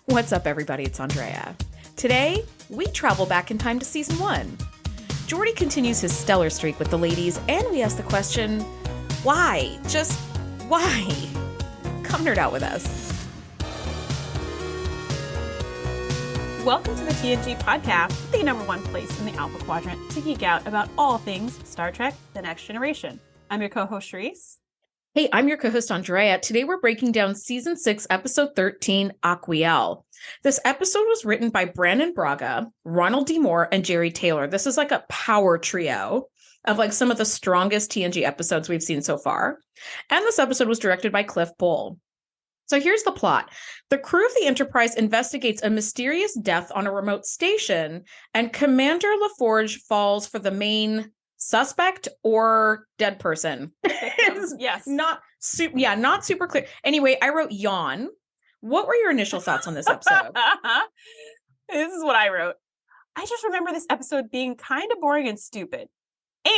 What's up, everybody? It's Andrea. Today, we travel back in time to season 1. Geordi continues his stellar streak with the ladies, and we ask the question, why? Just why? Come nerd out with us. Welcome to the TNG Podcast, the #1 place in the Alpha Quadrant to geek out about all things Star Trek: The Next Generation. I'm your co-host, Shereese. Hey, I'm your co-host, Andrea. Today we're breaking down Season 6, Episode 13, Aquiel. This episode was written by Brannon Braga, Ronald D. Moore, and Jerry Taylor. This is like a power trio of like some of the strongest TNG episodes we've seen so far. And this episode was directed by Cliff Bull. So here's the plot. The crew of the Enterprise investigates a mysterious death on a remote station, and Commander LaForge falls for the main suspect or dead person. Yes. Not super clear. Anyway, I wrote yawn. What were your initial thoughts on this episode? This is what I wrote. I just remember this episode being kind of boring and stupid.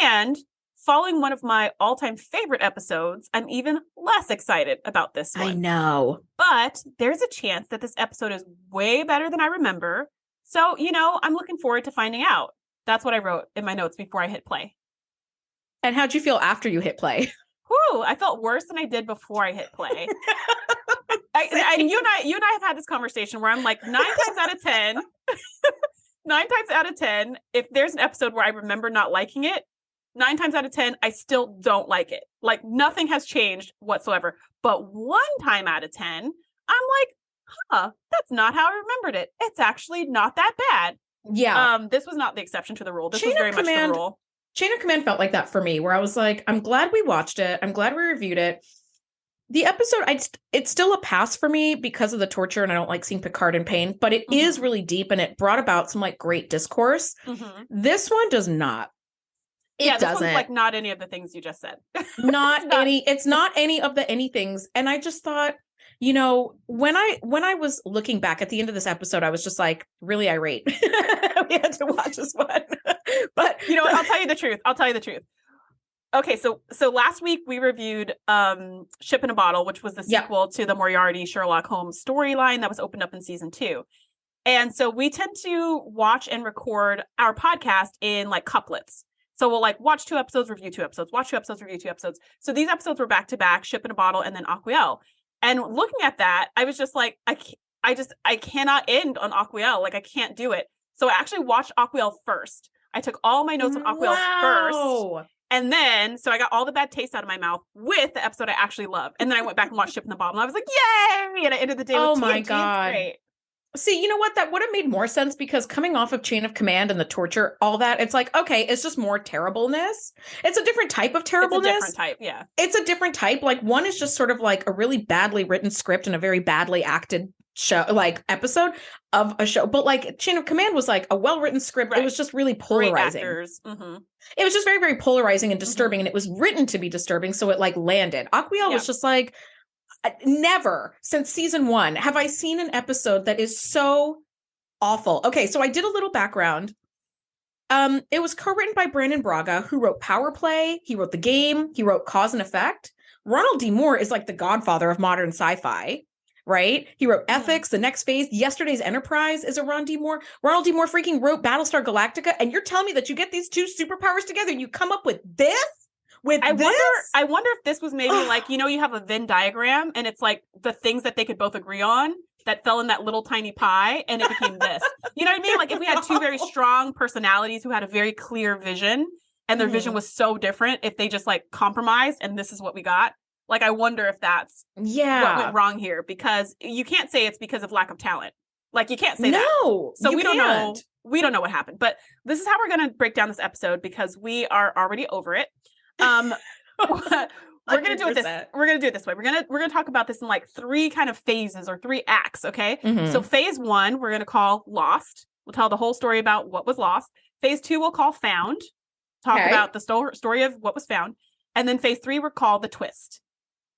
And following one of my all-time favorite episodes, I'm even less excited about this one. I know. But there's a chance that this episode is way better than I remember. So, I'm looking forward to finding out. That's what I wrote in my notes before I hit play. And how'd you feel after you hit play? Whew, I felt worse than I did before I hit play. And you and I have had this conversation where I'm like 9 times out of 10, if there's an episode where I remember not liking it, 9 times out of 10, I still don't like it. Like nothing has changed whatsoever. But 1 time out of 10, I'm like, that's not how I remembered it. It's actually not that bad. Yeah. This was not the exception to the rule. This was very much the rule. Chain of Command felt like that for me, where I was like, I'm glad we watched it. I'm glad we reviewed it. The episode, it's still a pass for me because of the torture, and I don't like seeing Picard in pain, but it is really deep, and it brought about some like great discourse. This one does not. This one's like not any of the things you just said. It's not any of the anythings. And I just thought, when I was looking back at the end of this episode, I was just like really irate. We had to watch this one. But I'll tell you the truth. Okay, so last week we reviewed Ship in a Bottle, which was the sequel to the Moriarty Sherlock Holmes storyline that was opened up in season 2. And so we tend to watch and record our podcast in like couplets. So we'll like watch 2 episodes, review 2 episodes, watch 2 episodes, review 2 episodes. So these episodes were back to back, Ship in a Bottle and then Aquiel. And looking at that, I was just like, I cannot end on Aquiel. Like I can't do it. So I actually watched Aquiel first. I took all my notes on Aquiel first. And then, so I got all the bad taste out of my mouth with the episode I actually love. And then I went back and watched Ship in the Bottle. And I was like, yay! And I ended the day with TNG. Oh my God. It's great. See, you know what? That would have made more sense because coming off of Chain of Command and the torture, all that, it's like, okay, it's just more terribleness. It's a different type of terribleness. It's a different type, yeah. It's a different type. Like one is just sort of like a really badly written script and a very badly acted show, like episode of a show. But like Chain of Command was like a well-written script. Right. It was just really polarizing. Great actors. Mm-hmm. It was just very, very polarizing and disturbing. And it was written to be disturbing. So it like landed. Aquiel was just like, never since season 1 have I seen an episode that is so awful. Okay, so I did a little background. It was co-written by Brannon Braga, who wrote Power Play. He wrote The Game. He wrote Cause and Effect. Ronald D. Moore is like the godfather of modern sci-fi, right? He wrote Ethics, The Next Phase. Yesterday's Enterprise is a Ronald D. Moore. Ronald D. Moore freaking wrote Battlestar Galactica. And you're telling me that you get these 2 superpowers together and you come up with this? I wonder if this was maybe like, you have a Venn diagram and it's like the things that they could both agree on that fell in that little tiny pie and it became this. You know what I mean? Like if we had 2 very strong personalities who had a very clear vision and their vision was so different, if they just like compromised and this is what we got. Like, I wonder if that's what went wrong here, because you can't say it's because of lack of talent. Like you can't say that. No, so we don't know. We don't know what happened, but this is how we're going to break down this episode because we are already over it. We're gonna do it this. We're gonna do it this way. We're gonna talk about this in like 3 kind of phases or 3 acts. Okay. So phase 1, we're gonna call Lost. We'll tell the whole story about what was lost. Phase 2, we'll call Found. Talk about the story of what was found, and then phase 3, we'll call The Twist.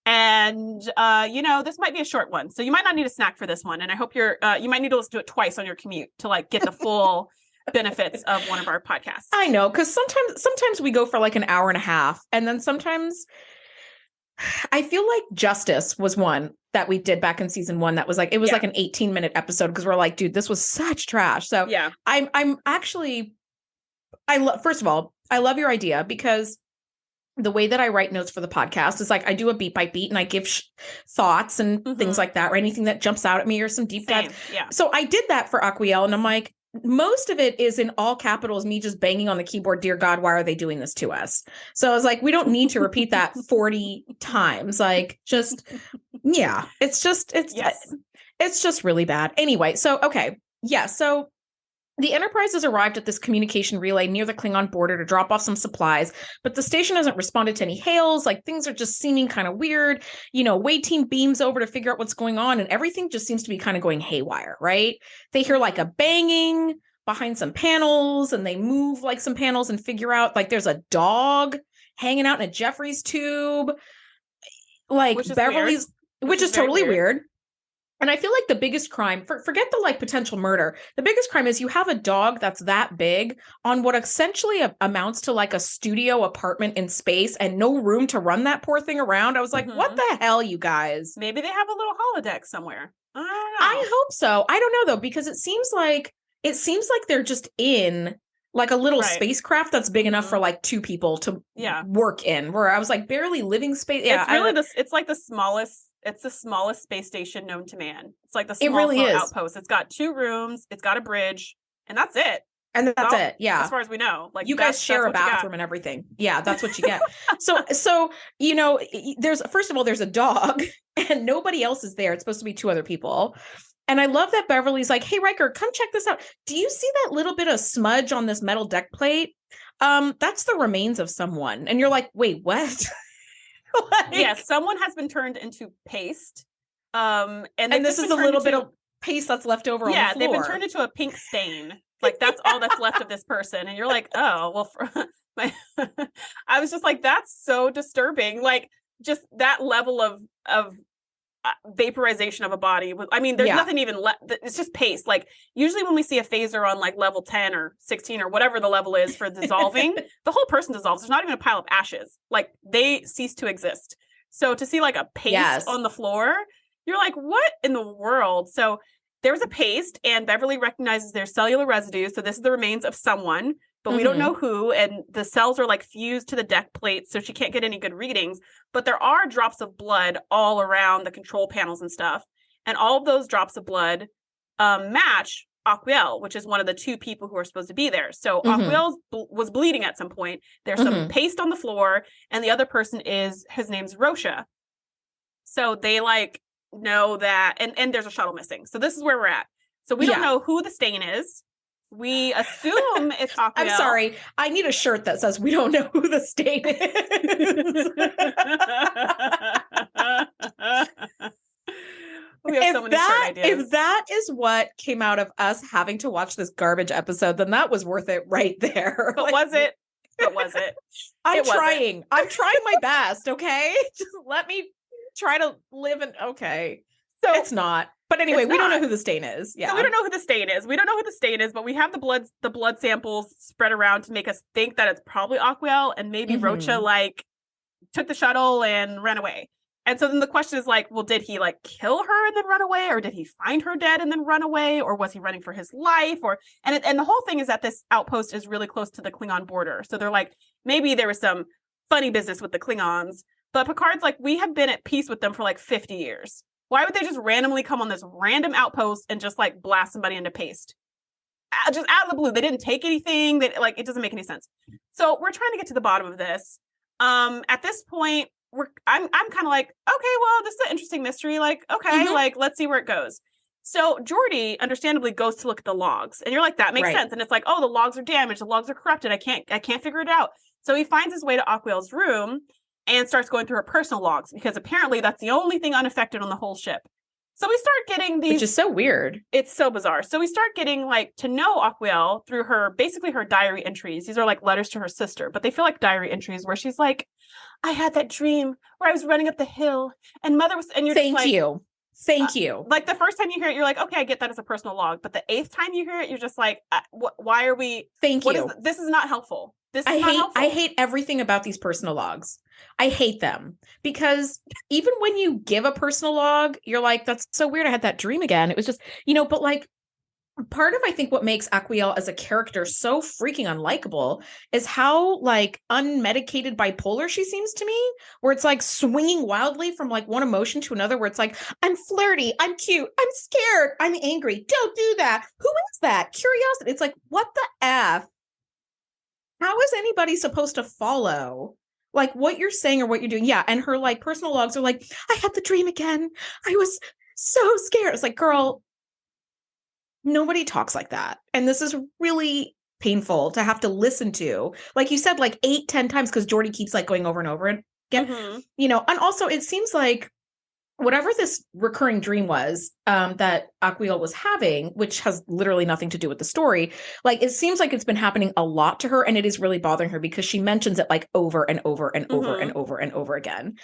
And this might be a short one, so you might not need a snack for this one. And I hope you might need to listen to it twice on your commute to like get the full benefits of one of our podcasts. I know, because sometimes we go for like an hour and a half, and then sometimes I feel like Justice was one that we did back in season 1 that was like, it was like an 18-minute episode because we're like, dude, this was such trash. So yeah, I'm actually, first of all, I love your idea because the way that I write notes for the podcast is like, I do a beat by beat and I give thoughts and things like that, or anything that jumps out at me or some deep dives. Yeah. So I did that for Aquiel and I'm like, most of it is in all capitals, me just banging on the keyboard, dear God, why are they doing this to us? So I was like, we don't need to repeat that 40 times. Like, just, yeah, it's just really bad. Anyway, so, okay. Yeah. So the Enterprise has arrived at this communication relay near the Klingon border to drop off some supplies, but the station hasn't responded to any hails. Like, things are just seeming kind of weird. You know, Wade team beams over to figure out what's going on, and everything just seems to be kind of going haywire, right? They hear like a banging behind some panels, and they move like some panels and figure out like there's a dog hanging out in a Jeffries tube. Like Beverly's, which is totally weird. And I feel like the biggest crime, forget the like potential murder, the biggest crime is you have a dog that's that big on what essentially amounts to like a studio apartment in space and no room to run that poor thing around. I was like, what the hell, you guys? Maybe they have a little holodeck somewhere. I don't know. I hope so. I don't know though, because it seems like they're just in like a little spacecraft that's big enough for like 2 people to work in, where I was like barely living space. Yeah, it's really it's like the smallest. It's the smallest space station known to man. It's like the small outpost. It's got 2 rooms. It's got a bridge, and that's it. And that's it. Yeah, as far as we know, like you guys share a bathroom and everything. Yeah, that's what you get. So you know, there's a dog, and nobody else is there. It's supposed to be 2 other people. And I love that Beverly's like, "Hey, Riker, come check this out. Do you see that little bit of smudge on this metal deck plate? That's the remains of someone." And you're like, "Wait, what?" Yes, someone has been turned into paste. And this is a little bit of paste that's left over on the floor. They've been turned into a pink stain. Like, that's all that's left of this person. And you're like, oh, well, I was just like, that's so disturbing. Like, just that level of vaporization of a body. I mean, there's nothing even left. It's just paste. Like, usually when we see a phaser on like level 10 or 16 or whatever the level is for dissolving, the whole person dissolves. There's not even a pile of ashes. Like, they cease to exist. So to see like a paste on the floor, you're like, what in the world? So there's a paste, and Beverly recognizes there's cellular residue. So this is the remains of someone, but we don't know who. And the cells are like fused to the deck plate, so she can't get any good readings. But there are drops of blood all around the control panels and stuff. And all of those drops of blood match Aquiel, which is one of the 2 people who are supposed to be there. So Aquiel was bleeding at some point. There's some paste on the floor, and the other person his name's Rosha. So they like know that, and there's a shuttle missing. So this is where we're at. So we don't know who the stain is. We assume it's Aquiel. I'm sorry. I need a shirt that says we don't know who the stain is. We have so many shirt ideas. If that is what came out of us having to watch this garbage episode, then that was worth it right there. But was it? But was it? I'm trying my best, okay? Just let me try to live in, okay. So it's not. But anyway, we don't know who the stain is. Yeah. So we don't know who the stain is. But we have the blood samples spread around to make us think that it's probably Aquiel, and maybe Rocha like took the shuttle and ran away. And so then the question is like, well, did he like kill her and then run away, or did he find her dead and then run away, or was he running for his life? And the whole thing is that this outpost is really close to the Klingon border. So they're like, maybe there was some funny business with the Klingons, but Picard's like, we have been at peace with them for like 50 years. Why would they just randomly come on this random outpost and just like blast somebody into paste? Just out of the blue. They didn't take anything. It doesn't make any sense. So we're trying to get to the bottom of this. At this point, I'm kind of like, okay, well, this is an interesting mystery. Like, okay, like let's see where it goes. So Geordi understandably goes to look at the logs, and you're like, that makes sense. And it's like, oh, the logs are damaged. The logs are corrupted. I can't figure it out. So he finds his way to Aquiel's room and starts going through her personal logs, because apparently that's the only thing unaffected on the whole ship. So we start getting these... Which is so weird. It's so bizarre. So we start getting like to know Aquiel through basically her diary entries. These are like letters to her sister, but they feel like diary entries where she's like, I had that dream where I was running up the hill and mother was... And you're Thank you. Like the first time you hear it, you're like, okay, I get that as a personal log. But the 8th time you hear it, you're just like, why are we... Thank you. This is not helpful. this is not helpful. I hate everything about these personal logs. I hate them because even when you give a personal log, you're like, that's so weird. I had that dream again. It was just, but like part of, I think, what makes Aquiel as a character so freaking unlikable is how like unmedicated bipolar she seems to me, where it's like swinging wildly from like one emotion to another, where it's like, I'm flirty, I'm cute, I'm scared, I'm angry. Don't do that. Who is that? Curiosity. It's like, what the F? How is anybody supposed to follow like what you're saying or what you're doing? Yeah. And her like personal logs are like, I had the dream again. I was so scared. It's like, girl, nobody talks like that. And this is really painful to have to listen to. Like you said, like 8-10 times, because Geordi keeps like going over and over again. And also it seems like whatever this recurring dream was that Aquiel was having, which has literally nothing to do with the story, like it seems like it's been happening a lot to her, and it is really bothering her because she mentions it like over and over and over and over and over again.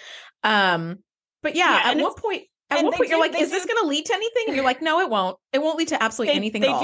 But yeah, at what point you're like, is this going to lead to anything? And you're like, no, it won't. It won't lead to absolutely anything at all.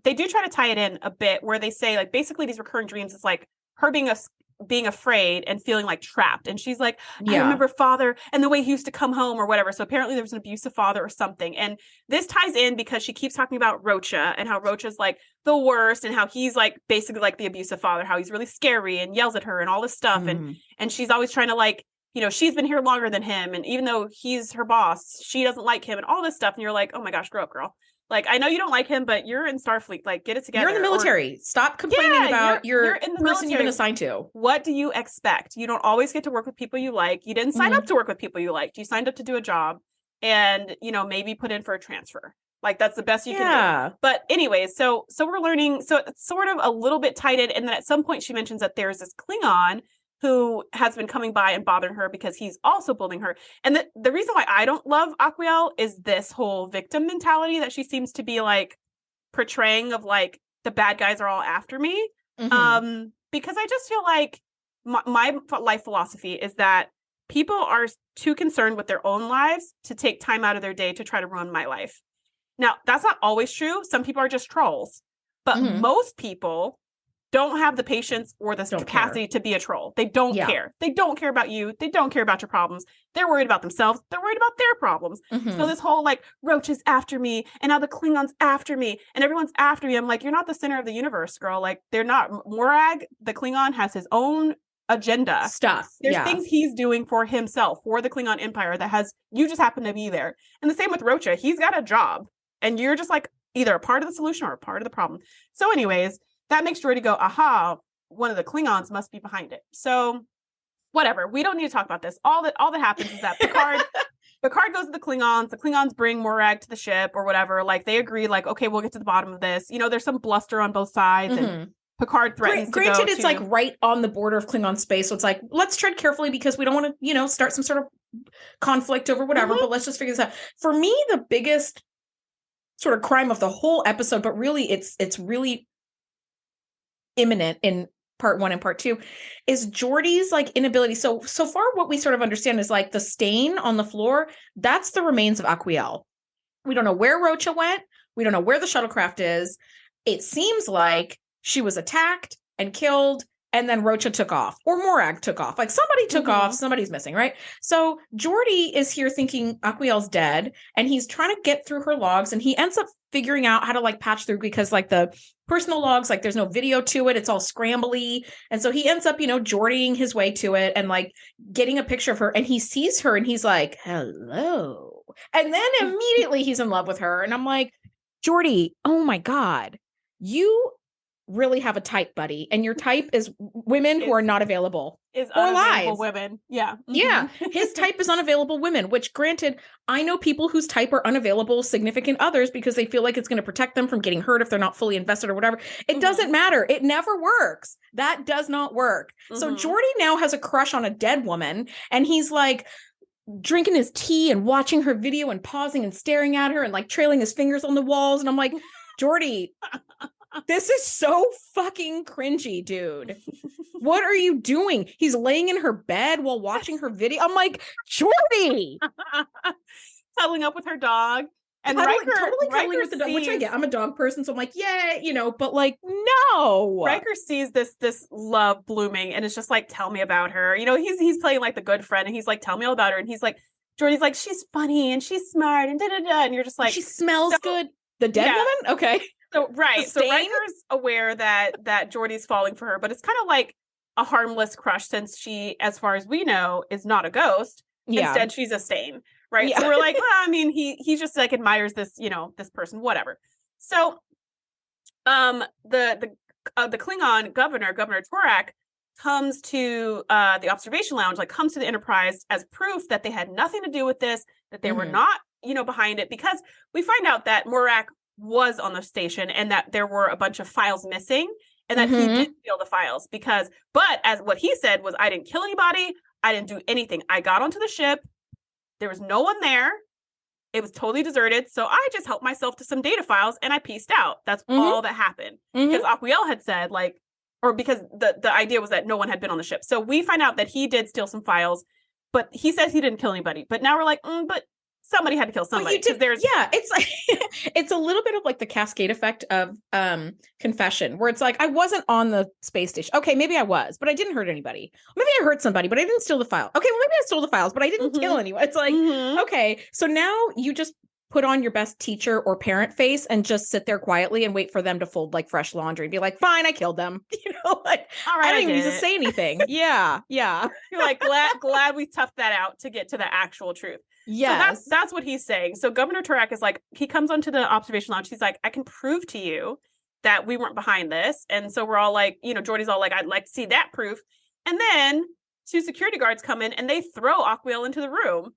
They do try to tie it in a bit where they say like basically these recurring dreams is like her being afraid and feeling like trapped. And she's like, I remember father and the way he used to come home or whatever. So apparently there was an abusive father or something. And this ties in because she keeps talking about Rocha and how Rocha's like the worst and how he's like basically like the abusive father, how he's really scary and yells at her and all this stuff. And she's always trying to like, she's been here longer than him. And even though he's her boss, she doesn't like him and all this stuff. And you're like, oh my gosh, grow up, girl. Like, I know you don't like him, but you're in Starfleet. Like, get it together. You're in the military. Stop complaining about you're in the person military. You've been assigned to. What do you expect? You don't always get to work with people you like. You didn't sign up to work with people you liked. You signed up to do a job and, maybe put in for a transfer. Like, that's the best you can do. But anyways, so we're learning. So it's sort of a little bit tied in. And then at some point she mentions that there's this Klingon who has been coming by and bothering her because he's also bullying her. And the reason why I don't love Aquiel is this whole victim mentality that she seems to be like portraying of like the bad guys are all after me. Because I just feel like my life philosophy is that people are too concerned with their own lives to take time out of their day to try to ruin my life. Now, that's not always true. Some people are just trolls, but most people don't have the patience or the capacity to be a troll. They don't care. They don't care about you. They don't care about your problems. They're worried about themselves. They're worried about their problems. So this whole like Rocha's after me and now the Klingons after me and everyone's after me. I'm like, you're not the center of the universe, girl. Like they're not. Morag, the Klingon, has his own agenda. There's things he's doing for himself, for the Klingon Empire you just happen to be there. And the same with Rocha. He's got a job and you're just like either a part of the solution or a part of the problem. So anyways, that makes Geordi go, aha, one of the Klingons must be behind it. So whatever. We don't need to talk about this. All that happens is that Picard goes to the Klingons bring Morag to the ship or whatever. Like they agree, like, okay, we'll get to the bottom of this. There's some bluster on both sides and Picard threatens Granted, it's like right on the border of Klingon space. So it's like, let's tread carefully because we don't want to, start some sort of conflict over whatever, but let's just figure this out. For me, the biggest sort of crime of the whole episode, but really it's really imminent in part 1 and part 2, is Geordi's like inability. So far what we sort of understand is like the stain on the floor, that's the remains of Aquiel. We don't know where Rocha went. We don't know where the shuttlecraft is. It seems like she was attacked and killed and then Rocha took off or Morag took off. Like somebody took off, somebody's missing, right? So Geordi is here thinking Aquiel's dead and he's trying to get through her logs and he ends up figuring out how to like patch through because like the personal logs, like there's no video to it. It's all scrambly. And so he ends up, Geordiing his way to it and like getting a picture of her and he sees her and he's like, hello. And then immediately he's in love with her. And I'm like, Geordi, oh my God, you really have a type, buddy. And your type is women who are not available. Is unavailable women. Yeah. Yeah. His type is unavailable women, which granted, I know people whose type are unavailable significant others because they feel like it's going to protect them from getting hurt if they're not fully invested or whatever. It doesn't matter. It never works. That does not work. So Geordi now has a crush on a dead woman and he's like drinking his tea and watching her video and pausing and staring at her and like trailing his fingers on the walls. And I'm like, Geordi, this is so fucking cringy, dude. What are you doing? He's laying in her bed while watching her video. I'm like, Geordi! Cuddling up with her dog. And totally cuddling with the dog, which I get. I'm a dog person, so I'm like, yeah, but like, no. Riker sees this love blooming, and it's just like, tell me about her. He's playing like the good friend, and he's like, tell me all about her. And he's like, Geordi's like, she's funny and she's smart and da-da-da. And you're just like, she smells good. The dead woman? Okay. So Riker's aware that Geordi's falling for her, but it's kind of like a harmless crush since she, as far as we know, is not a ghost. Yeah. Instead, she's a stain, right? Yeah. So we're like, well, I mean, he just like admires this, this person, whatever. So, the Klingon Governor Torak, comes to the observation lounge, like comes to the Enterprise as proof that they had nothing to do with this, that they were not, behind it, because we find out that Morak was on the station and that there were a bunch of files missing and that he did steal the files but as what he said was, I didn't kill anybody. I didn't do anything. I got onto the ship. There was no one there. It was totally deserted. So I just helped myself to some data files and I pieced out. That's all that happened. Because Aquiel had said because the idea was that no one had been on the ship. So we find out that he did steal some files, but he says he didn't kill anybody. But now we're like, but somebody had to kill somebody. It's like it's a little bit of like the cascade effect of Confession, where it's like, I wasn't on the space station. Okay, maybe I was, but I didn't hurt anybody. Maybe I hurt somebody, but I didn't steal the file. Okay, well, maybe I stole the files, but I didn't kill anyone. It's like, okay, so now you just put on your best teacher or parent face and just sit there quietly and wait for them to fold like fresh laundry and be like, fine, I killed them. Like, all right, I don't even need to say anything. Yeah. You're like, glad we toughed that out to get to the actual truth. Yes. So that's what he's saying. So Governor Torak is like, he comes onto the observation lounge. He's like, I can prove to you that we weren't behind this. And so we're all like, Geordi's all like, I'd like to see that proof. And then 2 security guards come in and they throw Aquiel into the room.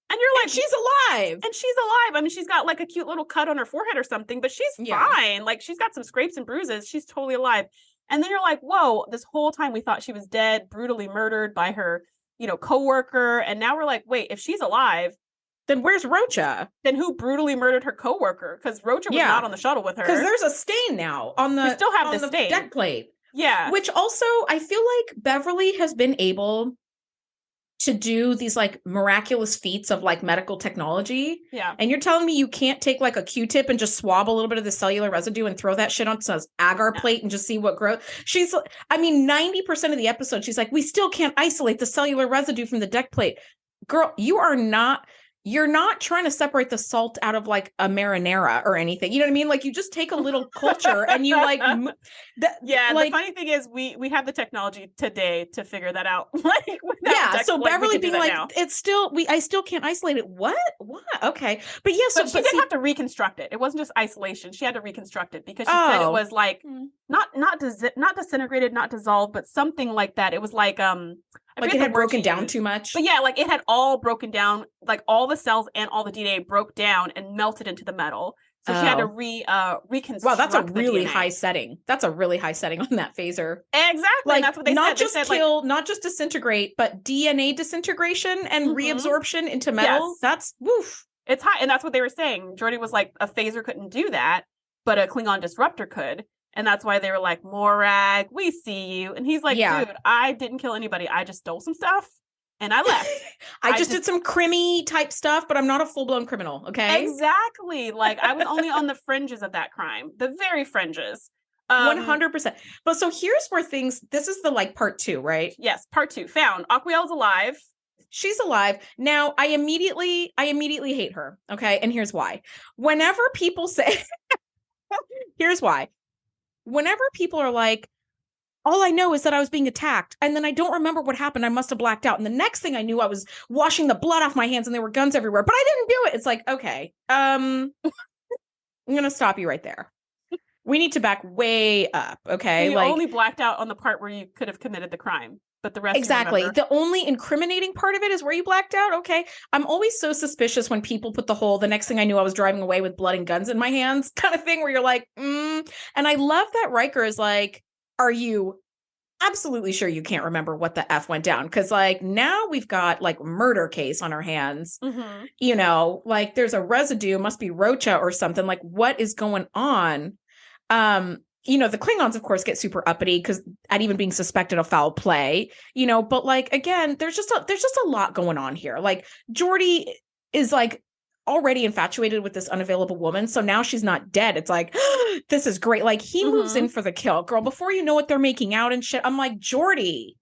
And you're like, she's alive. And she's alive. I mean, she's got like a cute little cut on her forehead or something, but she's fine. Like, she's got some scrapes and bruises. She's totally alive. And then you're like, whoa, this whole time we thought she was dead, brutally murdered by her, coworker. And now we're like, wait, if she's alive, then where's Rocha? Then who brutally murdered her coworker? Because Rocha was not on the shuttle with her. Because there's a stain now on the, we still have the stain. Deck plate. Yeah. Which also, I feel like Beverly has been able to do these like miraculous feats of like medical technology. Yeah. And you're telling me you can't take like a Q-tip and just swab a little bit of the cellular residue and throw that shit on some agar plate and just see what grows? 90% of the episode, she's like, we still can't isolate the cellular residue from the deck plate. Girl, you're not trying to separate the salt out of like a marinara or anything. You know what I mean? Like, you just take a little culture and you like, the funny thing is we have the technology today to figure that out. So Beverly being like, it's still, I still can't isolate it. What? Okay. But she did have to reconstruct it. It wasn't just isolation. She had to reconstruct it because she said it was like, not disintegrated, not dissolved, but something like that. It was like, like it had broken down too much. But yeah, like it had all broken down, like all the cells and all the DNA broke down and melted into the metal. So she had to reconstruct. Wow, that's a really high setting. That's a really high setting on that phaser. Exactly. Like, that's what they not said. Just kill, not just disintegrate, but DNA disintegration and reabsorption into metal. Yes. That's woof. It's high. And that's what they were saying. Geordi was like, a phaser couldn't do that, but a Klingon disruptor could. And that's why they were like, Morag, we see you. And he's like, dude, I didn't kill anybody. I just stole some stuff and I left. I just did some crimmy type stuff, but I'm not a full-blown criminal. Okay. Exactly. Like, I was only on the fringes of that crime, the very fringes. 100%. But so here's where this is the like part 2, right? Yes. Part 2 found. Aquiel's alive. She's alive. Now, I immediately hate her. Okay. And here's why. Whenever people say, here's why. Whenever people are like, all I know is that I was being attacked and then I don't remember what happened. I must have blacked out. And the next thing I knew, I was washing the blood off my hands and there were guns everywhere, but I didn't do it. It's like, okay, I'm going to stop you right there. We need to back way up. Okay. You only blacked out on the part where you could have committed the crime, but the rest. Exactly. The only incriminating part of it is where you blacked out. Okay. I'm always so suspicious when people put the next thing I knew I was driving away with blood and guns in my hands kind of thing where you're like, And I love that Riker is like, are you absolutely sure you can't remember what the F went down? Because like now we've got like murder case on our hands, like there's a residue, must be Rocha or something. Like what is going on? The Klingons, of course, get super uppity because at even being suspected of foul play, but like, again, there's just a lot going on here. Like Geordi is like already infatuated with this unavailable woman. So now she's not dead. It's like, this is great. Like he moves in for the kill, girl. Before you know it, they're making out and shit. I'm like, Geordi.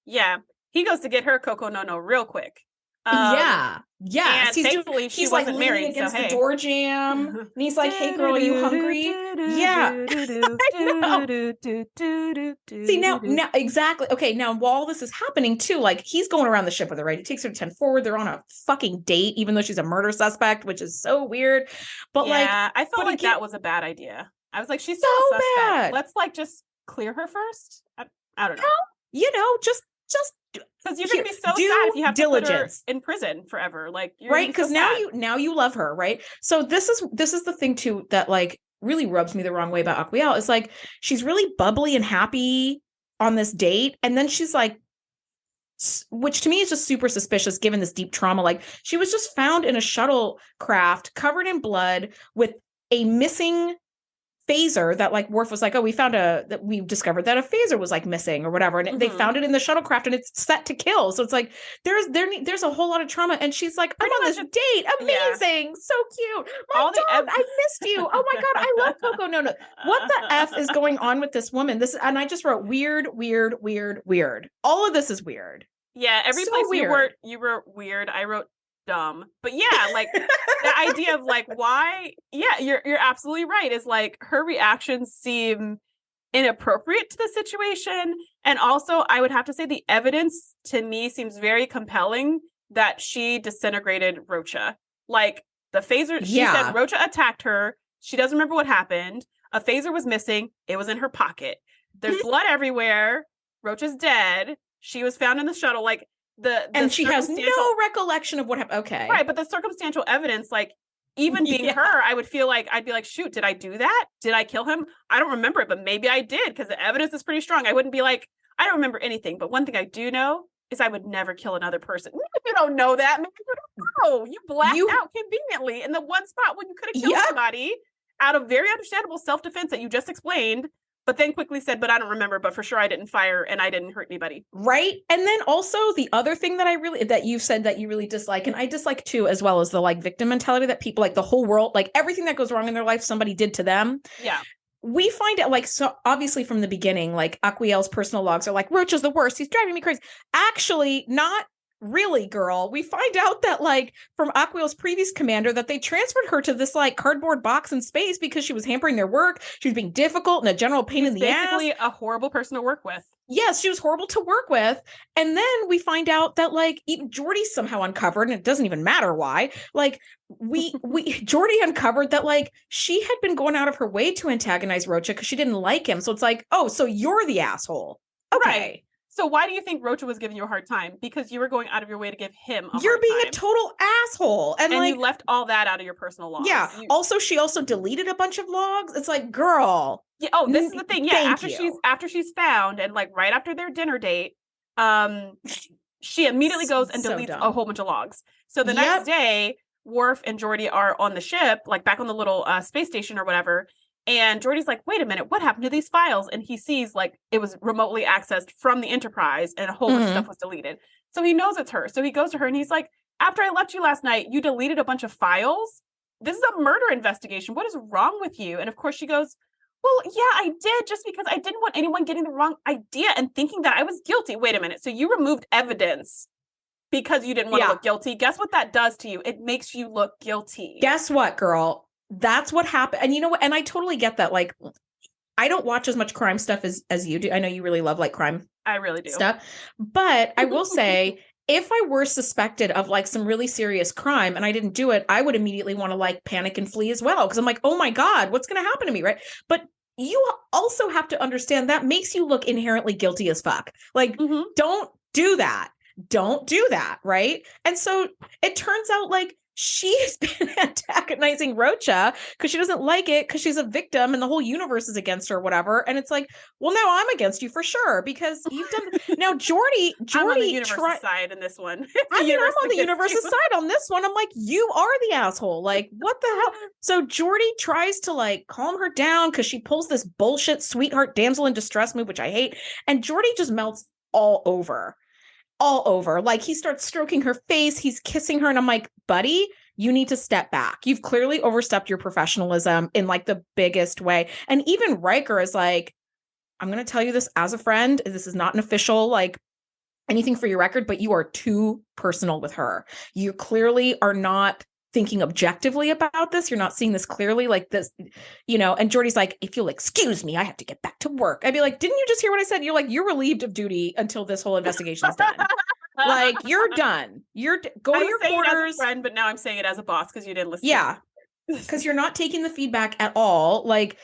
Yeah. He goes to get her Coco No real quick. Yeah. And thankfully she wasn't like married against so, the door jam. And he's like, hey girl, are you hungry? Yeah. See now exactly. Okay, now while this is happening too, like he's going around the ship with her, right? He takes her to 10 forward. They're on a fucking date, even though she's a murder suspect, which is so weird. But I felt like that was a bad idea. I was like, she's still a suspect. Bad. Let's like just clear her first. I don't know. You know, just because you're gonna be so sad if you have to put her in prison forever, like right? Because now you love her, right? So this is the thing too that like really rubs me the wrong way about Aquiel is like she's really bubbly and happy on this date, and then she's like, which to me is just super suspicious given this deep trauma. Like she was just found in a shuttlecraft covered in blood with a missing phaser that like Worf was like, oh, we discovered that a phaser was like missing or whatever, and they found it in the shuttlecraft and it's set to kill. So it's like there's a whole lot of trauma, and she's like, I'm on this date, amazing, so cute, my dog, I missed you, oh my god, I love Coco. No, what the f is going on with this woman? And I just wrote weird. All of this is weird. Yeah, every place you wrote weird, I wrote dumb. But yeah, like the idea of like why, you're absolutely right, is like her reactions seem inappropriate to the situation. And also I would have to say the evidence to me seems very compelling that she disintegrated Rocha. Like the phaser, she said Rocha attacked her. She doesn't remember what happened. A phaser was missing. It was in her pocket. There's blood everywhere. Rocha's dead. She was found in the shuttle. Like and she has no recollection of what happened. Okay. Right. But the circumstantial evidence, like even being her, I would feel like, I'd be like, shoot, did I do that? Did I kill him? I don't remember it, but maybe I did because the evidence is pretty strong. I wouldn't be like, I don't remember anything. But one thing I do know is I would never kill another person. If you don't know that, maybe you don't know. You blacked out conveniently in the one spot when you could have killed somebody out of very understandable self-defense that you just explained. But then quickly said, but I don't remember, but for sure I didn't fire and I didn't hurt anybody. Right. And then also the other thing that you said that you really dislike, and I dislike too, as well as the like victim mentality that people like the whole world, like everything that goes wrong in their life, somebody did to them. Yeah. We find out like, so obviously from the beginning, like Aquiel's personal logs are like, Roach is the worst. He's driving me crazy. Actually, not really, girl. We find out that like from Aquiel's previous commander that they transferred her to this like cardboard box in space because she was hampering their work. She was being difficult and a general pain in the ass. Basically a horrible person to work with. Yes, she was horrible to work with. And then we find out that like even Geordi's somehow uncovered, and it doesn't even matter why. Like Geordi uncovered that like she had been going out of her way to antagonize Rocha because she didn't like him. So it's like, oh, so you're the asshole. Okay. Right. So why do you think Rocha was giving you a hard time? Because you were going out of your way to give him a hard time. You're being a total asshole. And like, you left all that out of your personal logs. Yeah. She also deleted a bunch of logs. It's like, girl. Yeah. Oh, this is the thing. Yeah. After she's found and like right after their dinner date, she immediately goes and deletes a whole bunch of logs. So the next day, Worf and Geordi are on the ship, like back on the little space station or whatever. And Geordi's like, wait a minute, what happened to these files? And he sees like it was remotely accessed from the Enterprise and a whole bunch of stuff was deleted. So he knows it's her. So he goes to her and he's like, after I left you last night, you deleted a bunch of files. This is a murder investigation. What is wrong with you? And of course she goes, well, yeah, I did, just because I didn't want anyone getting the wrong idea and thinking that I was guilty. Wait a minute. So you removed evidence because you didn't want to look guilty. Guess what that does to you? It makes you look guilty. Guess what, girl? That's what happened. And you know what? And I totally get that. Like, I don't watch as much crime stuff as you do. I know you really love like crime. I really do. Stuff. But I will say, if I were suspected of like some really serious crime and I didn't do it, I would immediately want to like panic and flee as well. Because I'm like, oh my God, what's going to happen to me? Right. But you also have to understand that makes you look inherently guilty as fuck. Like, don't do that. Don't do that. Right. And so it turns out like, she's been antagonizing Rocha because she doesn't like it because she's a victim and the whole universe is against her or whatever. And it's like, well, now I'm against you for sure because you've done now. Geordi I'm on the universe's side in this one. I'm on the universe's side on this one. I'm like, you are the asshole. Like, what the hell? So Geordi tries to like calm her down because she pulls this bullshit sweetheart damsel in distress move, which I hate. And Geordi just melts all over. Like he starts stroking her face, he's kissing her, and I'm like, buddy, you need to step back. You've clearly overstepped your professionalism in like the biggest way. And even Riker is like, I'm going to tell you this as a friend. This is not an official, like, anything for your record, but you are too personal with her. You clearly are not thinking objectively about this. You're not seeing this clearly, like this, you know. And Geordi's like, if you'll excuse me, I have to get back to work. I'd be like, didn't you just hear what I said? You're like, you're relieved of duty until this whole investigation is done. Like, you're done. Go to your quarters. It as a friend, but now I'm saying it as a boss because you didn't listen. Yeah, because you're not taking the feedback at all. Like,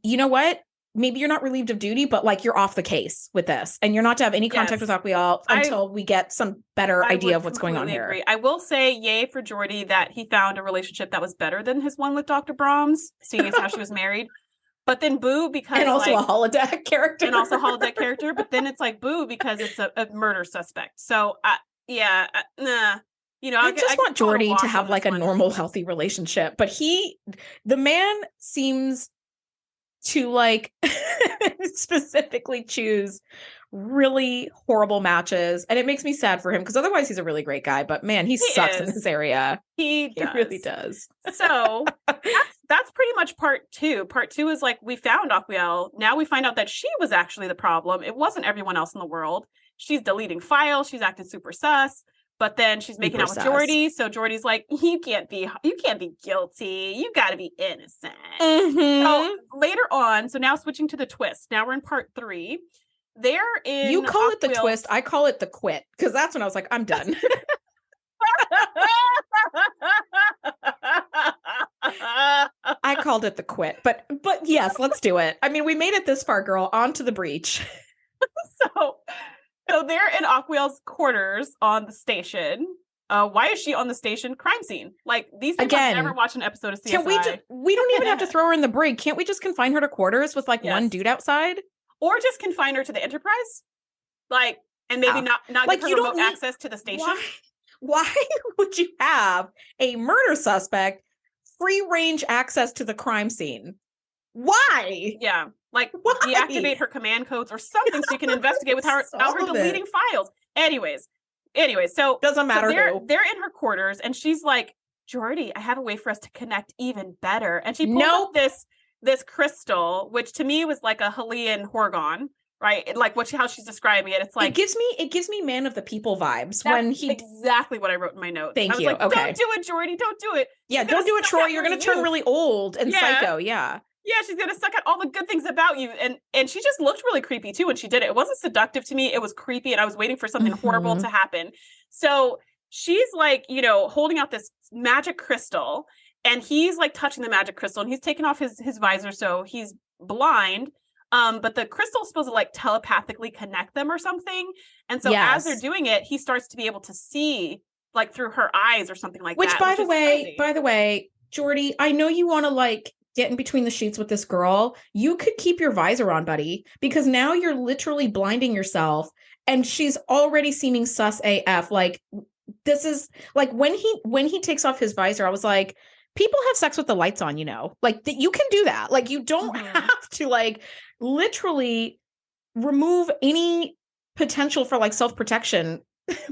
you know what? Maybe you're not relieved of duty, but like you're off the case with this, and you're not to have any contact with Aquiel until we get some better idea of what's going on here. I will say, yay for Geordi that he found a relationship that was better than his one with Dr. Brahms, seeing as how she was married. But then boo because and also like, a holodeck character, But then it's like boo because it's a murder suspect. So nah. You know, I just want Geordi to have like a normal, healthy relationship. But the man seems to like specifically choose really horrible matches, and it makes me sad for him because otherwise he's a really great guy, but man, he sucks in this area. He really does. So that's pretty much part 2. Part 2 is like, we found Aquiel. Now we find out that she was actually the problem. It wasn't everyone else in the world. She's deleting files. She's acting super sus. But then she's making out with Geordi. So Geordi's like, you can't be guilty. You got to be innocent. Mm-hmm. So later on, so now switching to the twist. Now we're in part 3. They're in. You call it the twist. I call it the quit, because that's when I was like, I'm done. I called it the quit, but yes, let's do it. I mean, we made it this far, girl. On to the breach. So they're in Aquiel's quarters on the station. Why is she on the station? Crime scene. Like, these people have never watched an episode of CSI. Can we don't even have to throw her in the brig. Can't we just confine her to quarters with like one dude outside? Or just confine her to the Enterprise? Like, and maybe not like, give her remote access to the station? Why would you have a murder suspect free range access to the crime scene? Why? Yeah. Like, deactivate her command codes or something so you can investigate without her deleting files. Anyways, so doesn't matter. So they're in her quarters, and she's like, Geordi, I have a way for us to connect even better. And she pulls up this crystal, which to me was like a Helian Horgon, right? Like how she's describing it. It's like it gives me Man of the People vibes. That's exactly what I wrote in my notes. Thank you. Like, okay. Don't do it, Geordi. Don't do it. Yeah, don't do it, Troy. You're going to turn really old and psycho. Yeah. Yeah, she's going to suck out all the good things about you. And she just looked really creepy, too, when she did it. It wasn't seductive to me. It was creepy, and I was waiting for something horrible to happen. So she's, like, holding out this magic crystal, and he's, like, touching the magic crystal, and he's taking off his visor, so he's blind. But the crystal's supposed to, like, telepathically connect them or something. And so as they're doing it, he starts to be able to see, like, through her eyes or something like that. By the way, Geordi, I know you want to, like, get in between the sheets with this girl. You could keep your visor on, buddy, because now you're literally blinding yourself, and she's already seeming sus AF. Like, this is like when he takes off his visor, I was like, people have sex with the lights on, like you can do that. Like, you don't have to like literally remove any potential for like self-protection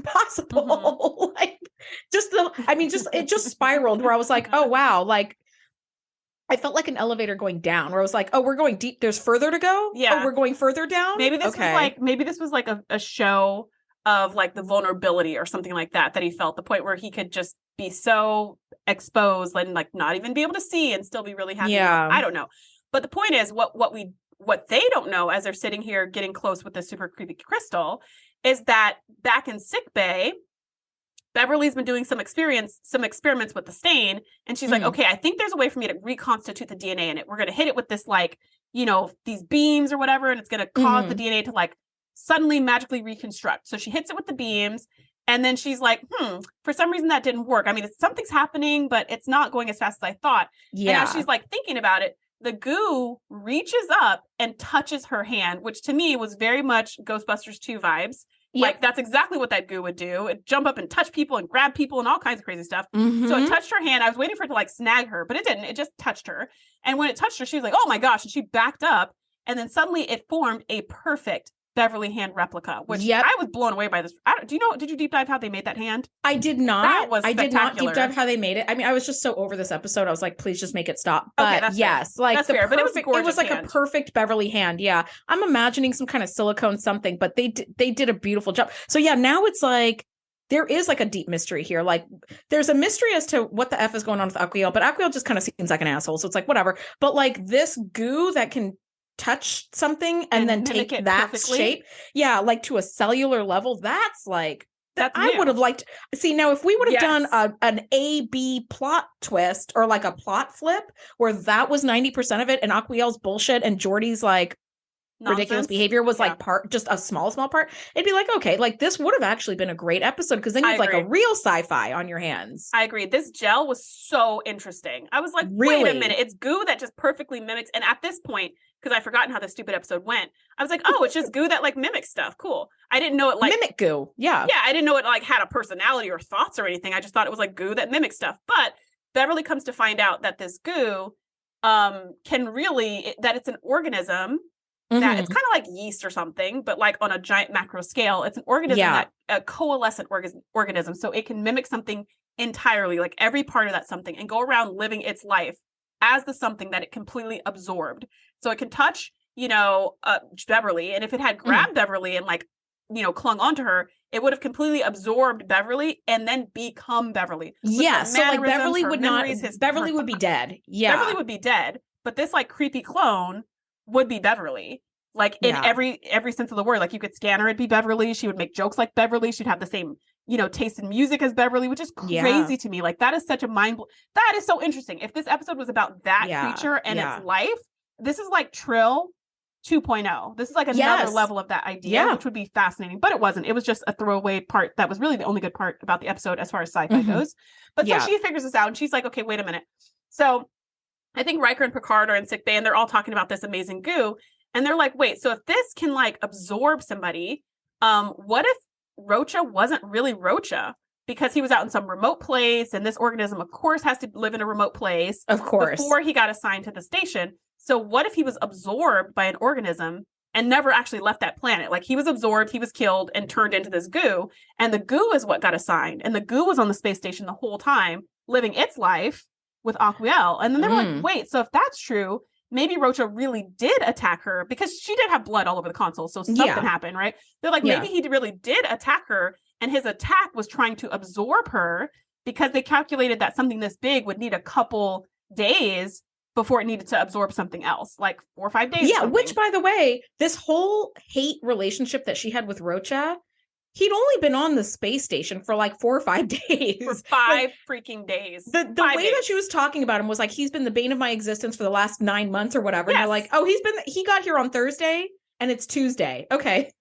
possible. Like, it just spiraled where I was like, oh wow, like I felt like an elevator going down where I was like, oh, we're going deep. There's further to go. Yeah. Oh, we're going further down. Maybe this was like a show of like the vulnerability or something like that he felt, the point where he could just be so exposed and like not even be able to see and still be really happy. Yeah. I don't know. But the point is what they don't know as they're sitting here getting close with the super creepy crystal is that back in sickbay, Beverly's been doing some experiments with the stain, and she's like, okay, I think there's a way for me to reconstitute the DNA in it. We're going to hit it with this, like, these beams or whatever, and it's going to cause the DNA to, like, suddenly magically reconstruct. So she hits it with the beams, and then she's like, for some reason that didn't work. I mean, something's happening, but it's not going as fast as I thought. Yeah. And as she's, like, thinking about it, the goo reaches up and touches her hand, which to me was very much Ghostbusters 2 vibes. Yep. Like, that's exactly what that goo would do. It'd jump up and touch people and grab people and all kinds of crazy stuff. So it touched her hand. I was waiting for it to, like, snag her, but it didn't. It just touched her. And when it touched her, she was like, oh, my gosh. And she backed up. And then suddenly it formed a perfect Beverly hand replica, which I was blown away by this. Did you deep dive how they made that hand? I did not. That was spectacular. I did not deep dive how they made it. I mean, I was just so over this episode. I was like, please just make it stop. But that's yes, fair. like that's the fair. perfect, But it was like hand. A perfect Beverly hand. Yeah. I'm imagining some kind of silicone something, but they did a beautiful job. So yeah, now it's like, there is like a deep mystery here. Like there's a mystery as to what the F is going on with Aquiel, but Aquiel just kind of seems like an asshole. So it's like, whatever. But like this goo that can touch something and then take that perfectly. Shape. Yeah. Like to a cellular level. That's like, I would have liked, see now if we would have done an A-B plot twist or like a plot flip where that was 90% of it and Aquiel's bullshit and Geordi's like ridiculous behavior was like just a small part, it'd be like, okay, like this would have actually been a great episode because then you have like a real sci-fi on your hands. I agree. This gel was so interesting. I was like, wait a minute, it's goo that just perfectly mimics, and at this point, because I've forgotten how the stupid episode went, I was like, oh, it's just goo that like mimics stuff. Cool. I didn't know it like mimic goo. Yeah. I didn't know it like had a personality or thoughts or anything. I just thought it was like goo that mimics stuff. But Beverly comes to find out that this goo can really, that it's an organism. That it's kind of like yeast or something, but like on a giant macro scale, it's an organism that a coalescent organism. So it can mimic something entirely, like every part of that something, and go around living its life as the something that it completely absorbed. So it can touch, Beverly. And if it had grabbed Beverly and like, clung onto her, it would have completely absorbed Beverly and then become Beverly. Yeah. So like Beverly would not, Beverly would be dead. Yeah. Beverly would be dead. But this like creepy clone would be Beverly, like in every sense of the word. Like you could scan her, it'd be Beverly. She would make jokes like Beverly. She'd have the same, taste in music as Beverly, which is crazy to me. Like that is such a that is so interesting. If this episode was about that creature and its life, this is like Trill 2.0. This is like another level of that idea, which would be fascinating. But it wasn't. It was just a throwaway part that was really the only good part about the episode as far as sci-fi goes. But so she figures this out and she's like, okay, wait a minute. So I think Riker and Picard are in sickbay and they're all talking about this amazing goo. And they're like, wait, so if this can like absorb somebody, what if Rocha wasn't really Rocha? Because he was out in some remote place and this organism, of course, has to live in a remote place. Of course. Before he got assigned to the station. So what if he was absorbed by an organism and never actually left that planet? Like he was absorbed, he was killed and turned into this goo. And the goo is what got assigned. And the goo was on the space station the whole time, living its life with Aquiel. And then they were like, wait, so if that's true, maybe Rocha really did attack her because she did have blood all over the console. So something happened, right? They're like, maybe he really did attack her and his attack was trying to absorb her because they calculated that something this big would need a couple days before it needed to absorb something else, like 4 or 5 days. Yeah, which by the way, this whole hate relationship that she had with Rocha, he'd only been on the space station for like 4 or 5 days. For 5 freaking days. The way that she was talking about him was like, he's been the bane of my existence for the last 9 months or whatever. Yes. And they're like, oh, he got here on Thursday and it's Tuesday. Okay.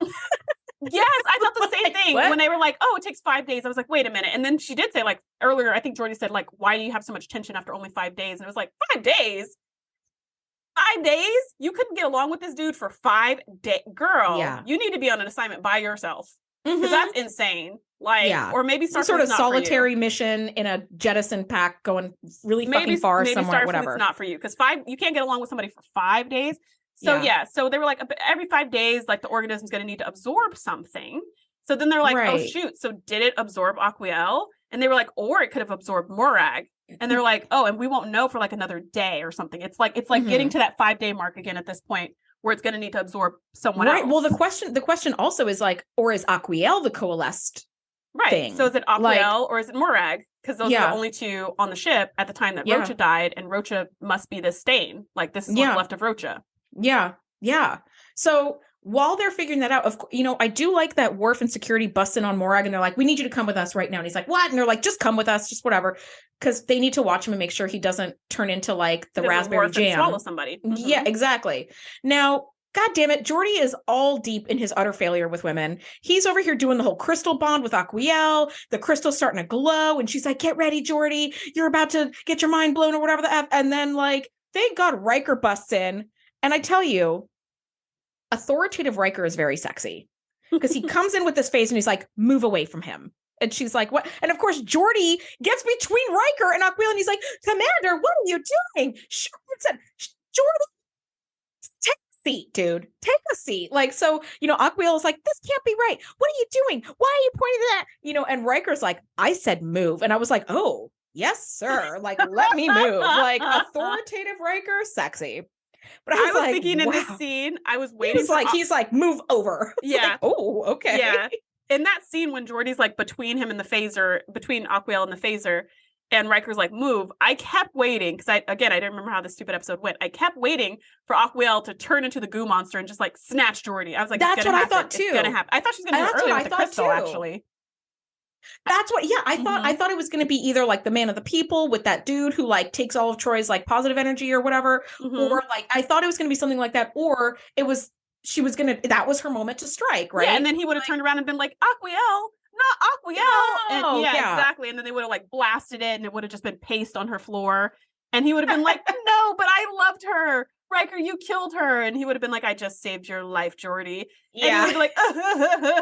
Yes, I thought the same thing. When they were like, oh, it takes 5 days. I was like, wait a minute. And then she did say like earlier, I think Geordi said like, why do you have so much tension after only 5 days? And it was like, 5 days? 5 days? You couldn't get along with this dude for 5 days? Girl, you need to be on an assignment by yourself. Because that's insane. Like, or maybe some sort of solitary mission in a jettison pack going really fucking far somewhere, whatever. It's not for you because you can't get along with somebody for 5 days. So so they were like, every 5 days, like the organism's going to need to absorb something. So then they're like, oh shoot, so did it absorb Aquiel? And they were like, or it could have absorbed Morag. And they're like, oh, and we won't know for like another day or something. It's like getting to that 5 day mark again at this point, where it's going to need to absorb someone else. Well, the question also is like, or is Aquiel the coalesced thing? So is it Aquiel or is it Morag? Because those are the only two on the ship at the time that Rocha died, and Rocha must be the stain. Like this is what's left of Rocha. Yeah. So while they're figuring that out, I do like that Worf and security bust in on Morag and they're like, we need you to come with us right now. And he's like, what? And they're like, just come with us, just whatever. Because they need to watch him and make sure he doesn't turn into like the raspberry jam. And swallow somebody. Yeah, exactly. Now, God damn it, Geordi is all deep in his utter failure with women. He's over here doing the whole crystal bond with Aquiel. The crystal's starting to glow. And she's like, get ready, Geordi. You're about to get your mind blown or whatever the F. And then like, thank God Riker busts in. And I tell you, authoritative Riker is very sexy because he comes in with this face and he's like, move away from him. And she's like, what? And of course, Geordi gets between Riker and Aquiel and he's like, Commander, what are you doing? Geordi, take seat, dude. Take a seat. Like, so, Aquiel is like, this can't be right. What are you doing? Why are you pointing at that? And Riker's like, I said move. And I was like, oh, yes, sir. Like, let me move. Like, authoritative Riker, sexy. But I was thinking wow. in this scene, I was waiting. He's like, move over. Yeah. Like, oh, okay. Yeah. In that scene when Geordi's like between him and the phaser, between Aquiel and the phaser, and Riker's like, move, I kept waiting because I didn't remember how this stupid episode went. I kept waiting for Aquiel to turn into the goo monster and just like snatch Geordi. I was like, that's what I thought too. It's gonna happen. I thought she was gonna do it earlier with the crystal, actually. That's what, I thought it was going to be either like the man of the people with that dude who like takes all of Troy's like positive energy or whatever, or like I thought it was going to be something like that, or that was her moment to strike, right? Yeah, and then he would have turned around and been like, Aquiel, not Aquiel. No, and exactly. And then they would have like blasted it and it would have just been paste on her floor. And he would have been like, no, but I loved her. Riker, you killed her. And he would have been like, I just saved your life, Geordi. Yeah. And he would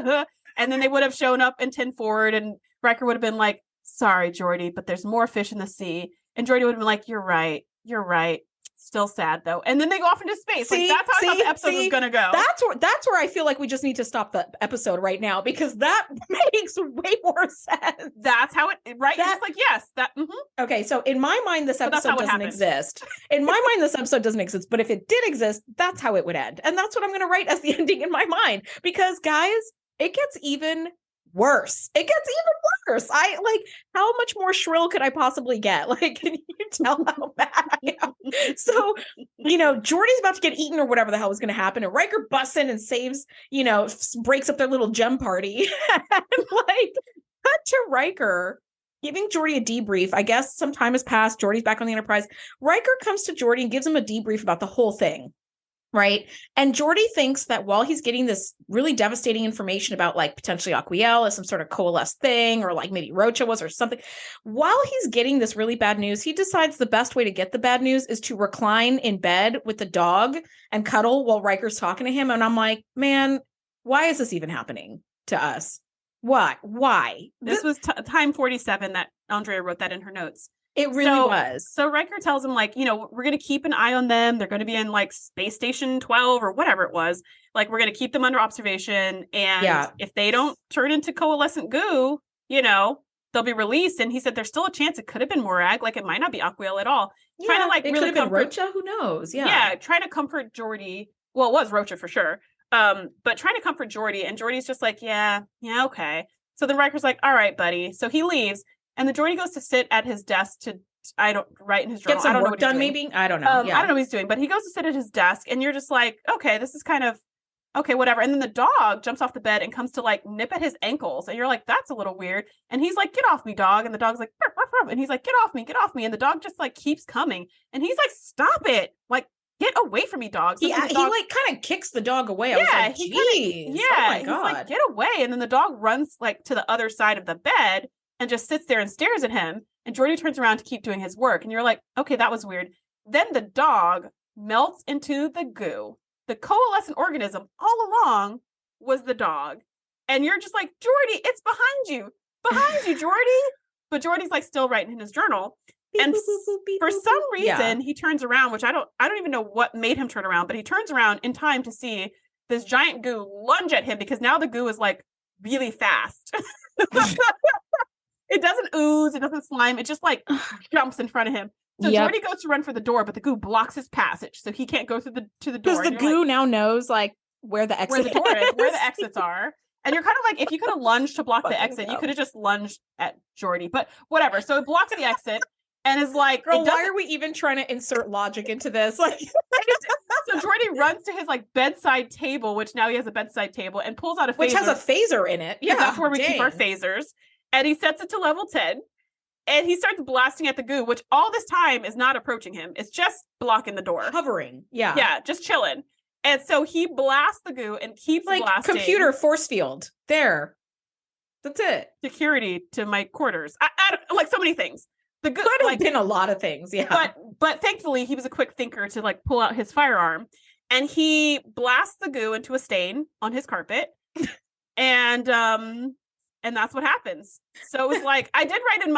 be like, and then they would have shown up in 10 forward and Riker would have been like, sorry, Geordi, but there's more fish in the sea. And Geordi would have been like, you're right. Still sad though. And then they go off into space. That's how I thought the episode was going to go. That's where I feel like we just need to stop the episode right now because that makes way more sense. That's how it, right? It's like, yes, that. Mm-hmm. Okay. So in my mind, this episode doesn't exist. In my mind, this episode doesn't exist. But if it did exist, that's how it would end. And that's what I'm going to write as the ending in my mind. Because guys, it gets even worse. I like, how much more shrill could I possibly get? Like, can you tell how bad I am? So, Geordi's about to get eaten or whatever the hell was going to happen. And Riker busts in and saves, breaks up their little gem party. And like, cut to Riker giving Geordi a debrief. I guess some time has passed. Geordi's back on the Enterprise. Riker comes to Geordi and gives him a debrief about the whole thing. Right. And Geordi thinks that while he's getting this really devastating information about like potentially Aquiel as some sort of coalesced thing, or like maybe Rocha was or something, while he's getting this really bad news, he decides the best way to get the bad news is to recline in bed with the dog and cuddle while Riker's talking to him. And I'm like, man, why is this even happening to us? What? Why? This was time 47 that Andrea wrote that in her notes. It really was. So Riker tells him, like, we're going to keep an eye on them. They're going to be in, like, Space Station 12 or whatever it was. Like, we're going to keep them under observation. And if they don't turn into coalescent goo, they'll be released. And he said there's still a chance it could have been Morag. Like, it might not be Aquiel at all. Yeah, trying to, like, it really could have been Rocha. Who knows? Yeah. Yeah, trying to comfort Geordi. Well, it was Rocha for sure. But trying to comfort Geordi. And Geordi's just like, yeah, okay. So then Riker's like, all right, buddy. So he leaves. And the Geordi goes to sit at his desk to write in his journal. Get some work done, maybe? I don't know. I don't know what he's doing, but he goes to sit at his desk and you're just like, okay, this is kind of, okay, whatever. And then the dog jumps off the bed and comes to like nip at his ankles. And you're like, that's a little weird. And he's like, get off me, dog. And the dog's like, ruff, ruff, ruff. And he's like, get off me. And the dog just like keeps coming. And he's like, stop it. Like, get away from me, dog. So he like kind of kicks the dog away. I was like, geez. Oh my God. He's like, get away. And then the dog runs like to the other side of the bed and just sits there and stares at him. And Geordi turns around to keep doing his work. And you're like, okay, that was weird. Then the dog melts into the goo. The coalescent organism all along was the dog. And you're just like, Geordi, it's behind you, Geordi. But Geordi's like still writing in his journal. And for some reason, he turns around, which I don't even know what made him turn around, but he turns around in time to see this giant goo lunge at him because now the goo is like really fast. It doesn't ooze, it doesn't slime, it just like jumps in front of him. So Geordi goes to run for the door, but the goo blocks his passage, so he can't go to the door. Because the goo now knows like where the exit where the door is, where the exits are. And you're kind of like, if you could have lunged to block the exit, you could have just lunged at Geordi. But whatever. So it blocks the exit and is like, girl, why are we even trying to insert logic into this? Like, so Geordi runs to his like bedside table, which now he has a bedside table, and pulls out a phaser. Which has a phaser in it. Yeah, that's where we keep our phasers. And he sets it to level 10 and he starts blasting at the goo, which all this time is not approaching him. It's just blocking the door. Hovering. Yeah. Yeah, just chilling. And so he blasts the goo and keeps like blasting. Computer force field. There. That's it. Security to my quarters. I like so many things. The goo could have been a lot of things. Yeah. But thankfully he was a quick thinker to like pull out his firearm and he blasts the goo into a stain on his carpet. And that's what happens. So it was like, I did write in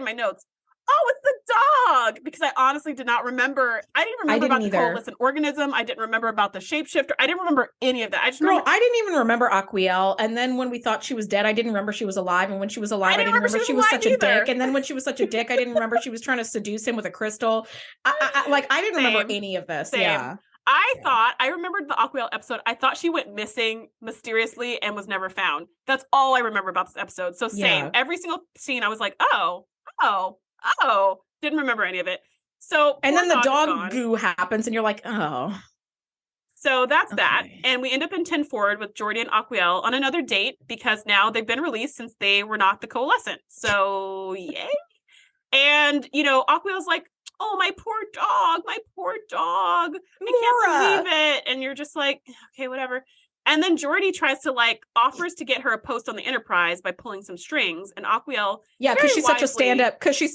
my notes, oh, it's the dog. Because I honestly did not remember. I didn't remember about the coalescent organism. I didn't remember about the shapeshifter. I didn't remember any of that. I just remember. I didn't even remember Aquiel. And then when we thought she was dead, I didn't remember she was alive. And when she was alive, I didn't remember she was such a dick. And then when she was such a dick, I didn't remember she was trying to seduce him with a crystal. I didn't remember any of this. Same. Yeah. I remembered the Aquiel episode. I thought she went missing mysteriously and was never found. That's all I remember about this episode. So same. Every single scene, I was like, oh, didn't remember any of it. So, and then the dog goo happens and you're like, oh. So that's that. And we end up in 10 Forward with Geordi and Aquiel on another date because now they've been released since they were not the coalescent. So yay. And, Aquiel's like, oh, my poor dog. I can't believe it. And you're just like, okay, whatever. And then Geordi tries to offers to get her a post on the Enterprise by pulling some strings. And Aquiel, because she's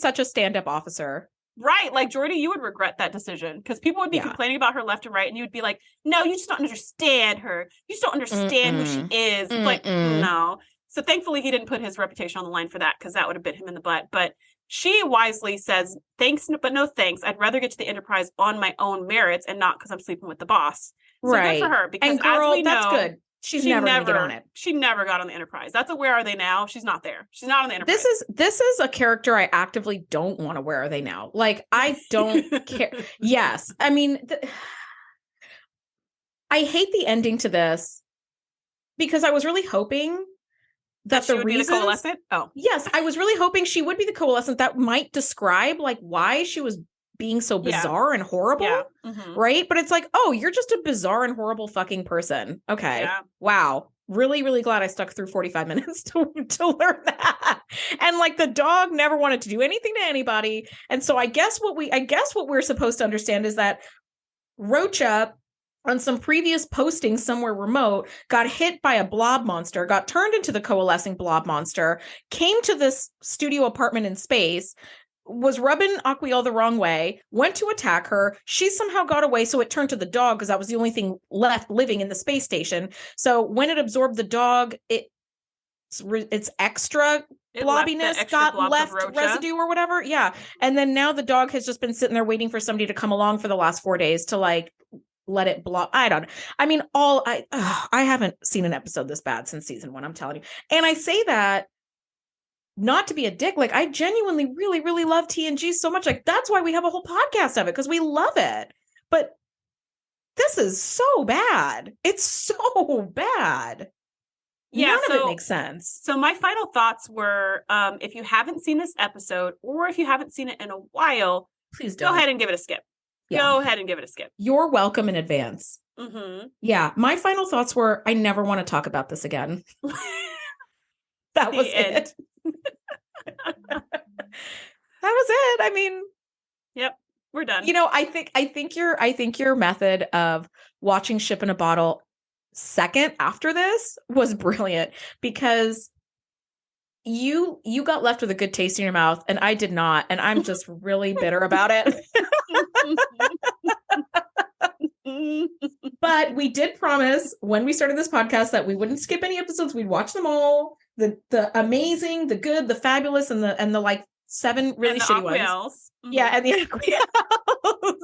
such a stand-up officer. Right. Like, Geordi, you would regret that decision because people would be complaining about her left and right. And you would be like, no, you just don't understand her. You just don't understand who she is. It's like, no. So thankfully, he didn't put his reputation on the line for that because that would have bit him in the butt. But she wisely says, thanks, but no thanks. I'd rather get to the Enterprise on my own merits and not because I'm sleeping with the boss. So good for her. Because as we know, that's good. She never got on it. She never got on the Enterprise. That's a where are they now? She's not there. She's not on the Enterprise. This is a character I actively don't want to where are they now. Like, I don't care. Yes. I mean, I hate the ending to this because I was really hoping that she would be the coalescent? Oh. Yes, I was really hoping she would be the coalescent. That might describe why she was being so bizarre and horrible. Yeah. Mm-hmm. Right? But it's like, oh, you're just a bizarre and horrible fucking person. Okay. Yeah. Wow. Really, really glad I stuck through 45 minutes to learn that. And the dog never wanted to do anything to anybody. And so I guess what we're supposed to understand is that Rocha, on some previous posting somewhere remote, got hit by a blob monster, got turned into the coalescing blob monster, came to this studio apartment in space, was rubbing Aquiel the wrong way, went to attack her. She somehow got away, so it turned to the dog because that was the only thing left living in the space station. So when it absorbed the dog, its extra blobbiness got left residue or whatever. Yeah. And then now the dog has just been sitting there waiting for somebody to come along for the last 4 days to let it blow. I don't know. I mean, I haven't seen an episode this bad since season 1, I'm telling you. And I say that not to be a dick. I genuinely really, really love TNG so much. That's why we have a whole podcast of it, because we love it. But this is so bad. It's so bad. Yeah, None of it makes sense. So my final thoughts were, if you haven't seen this episode, or if you haven't seen it in a while, please go ahead and give it a skip. Yeah. Go ahead and give it a skip. You're welcome in advance. Mm-hmm. Yeah. My final thoughts were, I never want to talk about this again. That was it. That was it. I mean, yep, we're done. I think your method of watching Ship in a Bottle second after this was brilliant because you got left with a good taste in your mouth and I did not, and I'm just really bitter about it. But we did promise when we started this podcast that we wouldn't skip any episodes. We'd watch them all. The amazing, the good, the fabulous, and the 7 really shitty ones. Mm-hmm. Yeah, and the Aquiels.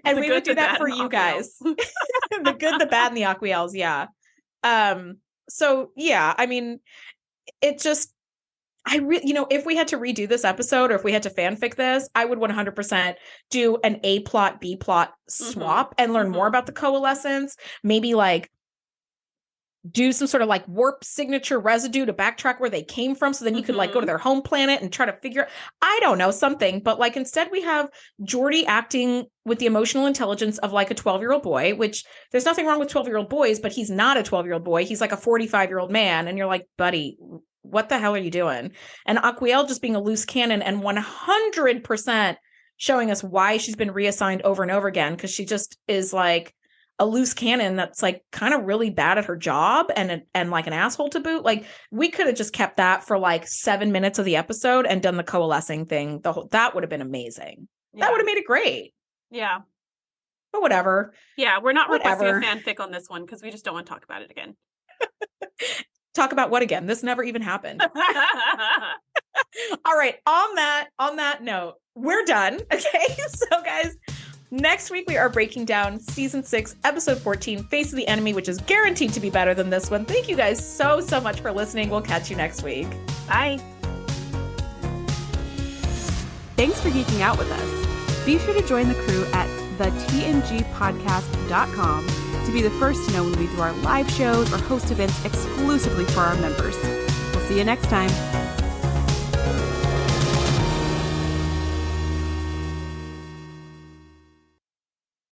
And we would do that for you guys. The good, the bad, and the Aquiels. Yeah. So yeah, I mean, it just, if we had to redo this episode or if we had to fanfic this, I would 100% do an A plot, B plot swap and learn more about the coalescence. Maybe do some sort of warp signature residue to backtrack where they came from. So then you could go to their home planet and try to figure, I don't know, something. But instead we have Geordi acting with the emotional intelligence of a 12-year-old boy, which there's nothing wrong with 12-year-old boys, but he's not a 12-year-old boy. He's a 45-year-old man. And you're like, buddy, what the hell are you doing? And Aquiel just being a loose cannon and 100% showing us why she's been reassigned over and over again. Cause she just is a loose cannon that's kind of really bad at her job and an asshole to boot. We could have just kept that for 7 minutes of the episode and done the coalescing thing. That would have been amazing. Yeah. That would have made it great. Yeah. But whatever. Yeah. We're not requesting a fanfic on this one because we just don't want to talk about it again. Talk about what again? This never even happened. All right. On that note, we're done. Okay. So guys, next week we are breaking down season 6, episode 14, Face of the Enemy, which is guaranteed to be better than this one. Thank you guys so much for listening. We'll catch you next week. Bye. Thanks for geeking out with us. Be sure to join the crew at thetngpodcast.com to be the first to know when we do our live shows or host events exclusively for our members. We'll see you next time.